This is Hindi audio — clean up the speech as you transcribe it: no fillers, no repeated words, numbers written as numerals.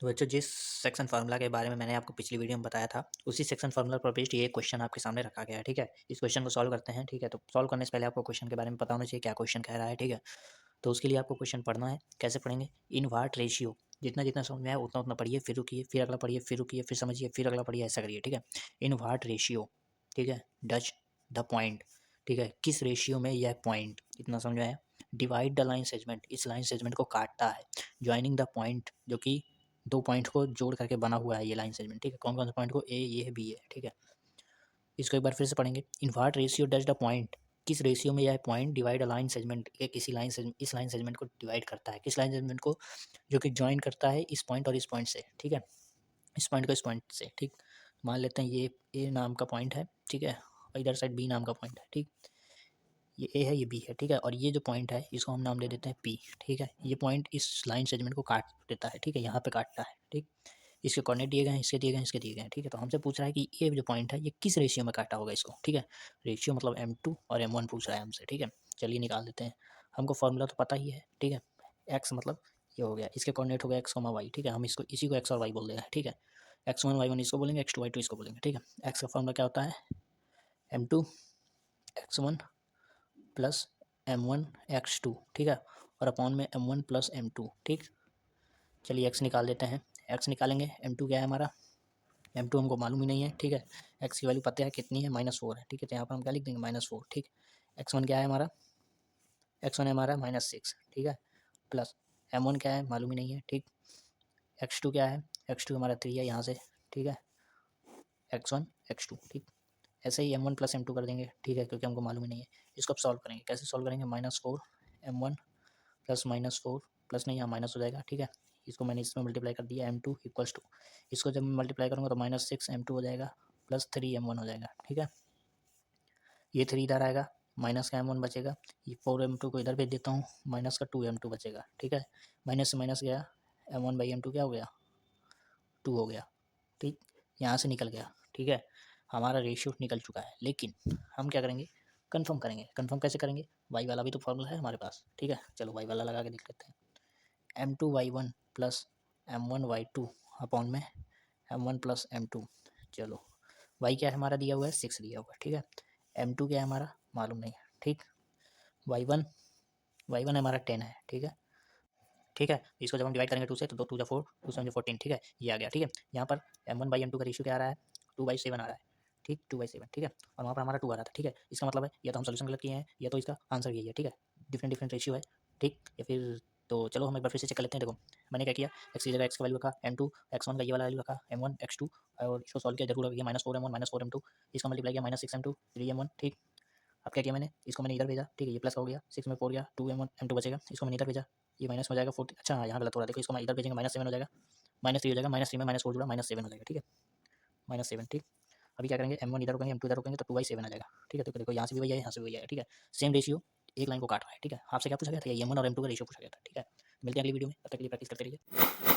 तो बच्चों जिस सेक्शन फार्मूला के बारे में मैंने आपको पिछली वीडियो में बताया था, उसी सेक्शन फार्मूला पर बेस्ड ये क्वेश्चन आपके सामने रखा गया है। ठीक है, इस क्वेश्चन को सॉल्व करते हैं। ठीक है, तो सॉल्व करने से पहले आपको क्वेश्चन के बारे में पता होना चाहिए क्या क्वेश्चन कह रहा है। ठीक है, तो उसके लिए आपको क्वेश्चन पढ़ना है। कैसे पढ़ेंगे? इन व्हाट रेशियो, जितना जितना समझ में आए उतना उतना पढ़िए, फिर रुकिए, फिर अगला पढ़िए, फिर रुकिए, फिर समझिए, फिर अगला पढ़िए, ऐसा करिए। ठीक है, इन व्हाट रेशियो, ठीक है, डच द पॉइंट, ठीक है, किस रेशियो में यह पॉइंट, इतना समझ में आया। डिवाइड द लाइन सेगमेंट, इस लाइन सेगमेंट को काटता है। ज्वाइनिंग द पॉइंट, जो कि दो पॉइंट को जोड़ करके बना हुआ है ये लाइन सेगमेंट। ठीक है, कौन कौन से पॉइंट को? ए, ये बी है। ठीक है, इसको एक बार फिर से पढ़ेंगे। In what ratio does the point, किस रेशियो में यह point divide a line segment, ये किसी लाइन सेगमेंट, इस लाइन सेगमेंट को डिवाइड करता है। किस लाइन सेगमेंट को? जो कि ज्वाइन करता है इस पॉइंट और इस पॉइंट से। ठीक है, इस पॉइंट को इस पॉइंट से। ठीक, मान लेते हैं ये ए नाम का पॉइंट है। ठीक है, और इधर साइड बी नाम का पॉइंट है। ठीक, ये ए है, ये बी है। ठीक है, और ये जो पॉइंट है इसको हम नाम दे देते हैं पी। ठीक है, ये पॉइंट इस लाइन सेगमेंट को काट देता है। ठीक है, यहाँ पे काटता है। ठीक, इसके कोऑर्डिनेट दिए गए हैं, इसके दिए गए हैं, इसके दिए गए हैं। ठीक है, तो हमसे पूछ रहा है कि ये जो पॉइंट है ये किस रेशियो में काटा होगा इसको। ठीक है, रेशियो मतलब M2 और M1 पूछ रहा है हमसे। ठीक है, चलिए निकाल देते हैं। हमको फॉर्मूला तो पता ही है। ठीक है, एक्स मतलब ये हो गया, इसके कोऑर्डिनेट हो गया एक्स कॉमा वाई। ठीक है, हम इसको इसी को एक्स और वाई बोल देंगे। ठीक है, x1 y1 इसको बोलेंगे, x2 y2 इसको बोलेंगे। ठीक है, एक्स का फॉर्मूला क्या होता है? M2 x1 plus M1 x2। ठीक है, और अपॉन में M1 प्लस M2। ठीक, चलिए एक्स निकाल देते हैं। एक्स निकालेंगे, M2 क्या है हमारा? M2 हमको मालूम ही नहीं है। ठीक है, एक्स की वैल्यू पता है कितनी है? -4 है। ठीक है, तो यहाँ पर हम क्या लिख देंगे? -4। ठीक, x1 क्या है हमारा? x1 है हमारा -6। ठीक है, प्लस M1 क्या है? मालूम ही नहीं है। ठीक, x2 क्या है? x2 हमारा 3 है यहाँ से। ठीक है, x1 x2। ठीक, ऐसे ही M1 प्लस M2 कर देंगे। ठीक है, क्योंकि हमको मालूम ही नहीं है। इसको अब सॉल्व करेंगे। कैसे सॉल्व करेंगे? -4 M1 प्लस -4 प्लस नहीं, यहाँ माइनस हो जाएगा। ठीक है, इसको मैंने इसमें मल्टीप्लाई कर दिया। M2 इक्वल्स टू, इसको जब मैं मल्टीप्लाई करूँगा तो -6 M2 हो जाएगा प्लस 3 M1 हो जाएगा। ठीक है, ये 3 इधर आएगा, माइनस का M1 बचेगा। ये 4 M2 को इधर भेज देता हूँ, माइनस का 2 M2 बचेगा। ठीक है, माइनस से माइनस गया, M1/M2 क्या हो गया? 2 हो गया। ठीक, यहाँ से निकल गया। ठीक है, हमारा रेशियो निकल चुका है। लेकिन हम क्या करेंगे? कन्फर्म करेंगे। कन्फर्म कैसे करेंगे? वाई वाला भी तो फॉर्मूला है हमारे पास। ठीक है, चलो वाई वाला लगा के देख लेते हैं। M2/Y1 प्लस M1/Y2 अपॉन में M1 प्लस M2। चलो, y क्या है हमारा? दिया हुआ है 6 दिया हुआ है। ठीक है, M2 क्या है हमारा? मालूम नहीं है। ठीक, y1 हमारा 10 है। ठीक है, ठीक है, इसको जब हम डिवाइड करेंगे 2 से तो 2 2 जा 4, 2 7 14। ठीक है, ये आ गया। ठीक है, यहाँ पर M1/M2 का रेशियो क्या आ रहा है? 2/7 आ रहा है। ठीक, 2/7। ठीक है, और वहाँ पर हमारा 2 आ रहा था। ठीक है, इसका मतलब है या तो हम सोल्यूशन गलत किए हैं या तो इसका आंसर यही है। ठीक है, डिफरेंट डिफरेंट रेशियो है। ठीक, या फिर तो चलो हम एक बार फिर से चेक कर लेते हैं। देखो मैंने क्या किया, एक्स की जगह एक्स का वैल्यू रखा, M2 x1 का ये वाला वैल्यू रखा, M1 x2, और इसको सॉल्व किया, जरूर किया, -4 M1 -4 M2, इसका मल्टीप्लाई किया, -6 M2 3 M1। ठीक, अब क्या किया मैंने? इसको मैंने इधर भेजा। ठीक है, ये प्लस हो गया, 6 में 4 गया, 2 M1 M2 बचेगा, इसको मैंने इधर भेजा, ये माइनस हो जाएगा 4। अच्छा हाँ, यहाँ गलत हो रहा है, देखो इसको मैं इधर भेजेंगे, -7 हो जाएगा, -3 हो जाएगा, -3 में -4 जुड़ा, -7 हो जाएगा। ठीक है, -7। ठीक, अभी क्या करेंगे? M1 इधर रोकेंगे, M2 इधर रोकेंगे, तो 2/7 आ जाएगा। ठीक है, तो देखो यहाँ से भी वही है, यहाँ से भी वही है। ठीक है, सेम रेशियो एक लाइन को काट रहा है। ठीक है, आपसे क्या पूछा गया था? ये M1 और M2 का रेशियो पूछा गया था। ठीक है, मिलते हैं अगली वीडियो में, तब तक के लिए प्रैक्टिस करते रहिए।